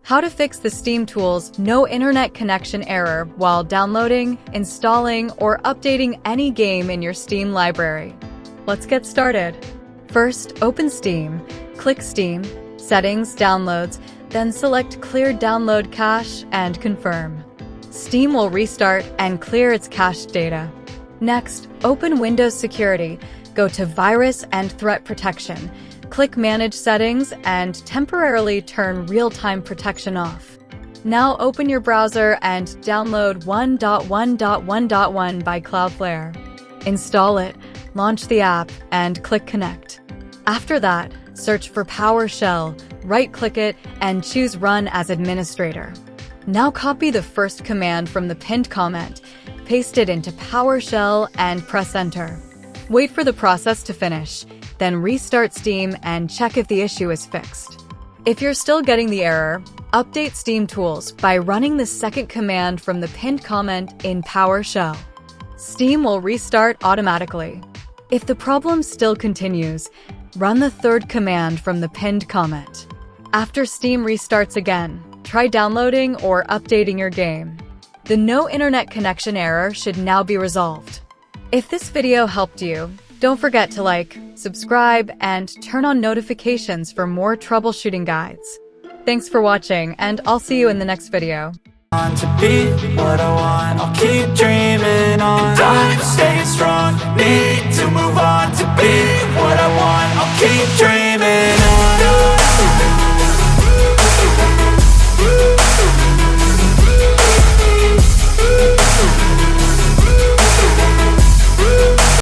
How to fix the SteamTools no internet connection error while downloading, installing, or updating any game in your Steam library. Let's get started. First, open Steam, click Steam, Settings, Downloads, then select Clear Download Cache and confirm. Steam will restart and clear its cached data. Next, open Windows Security, go to Virus and Threat Protection, click Manage Settings, and temporarily turn real-time protection off. Now open your browser and download one.one.one.one by Cloudflare. Install it, launch the app, and click Connect. After that, search for PowerShell, right-click it, and choose Run as Administrator. Now copy the first command from the pinned comment, paste it into PowerShell, and press Enter. Wait for the process to finish, then restart Steam and check if the issue is fixed. If you're still getting the error, update SteamTools by running the second command from the pinned comment in PowerShell. Steam will restart automatically. If the problem still continues, run the third command from the pinned comment. After Steam restarts again, try downloading or updating your game. The no internet connection error should now be resolved. If this video helped you, don't forget to like, subscribe, and turn on notifications for more troubleshooting guides. Thanks for watching, and I'll see you in the next video. To be what I want, I'll keep dreaming on. And I'm staying strong, need to move on to be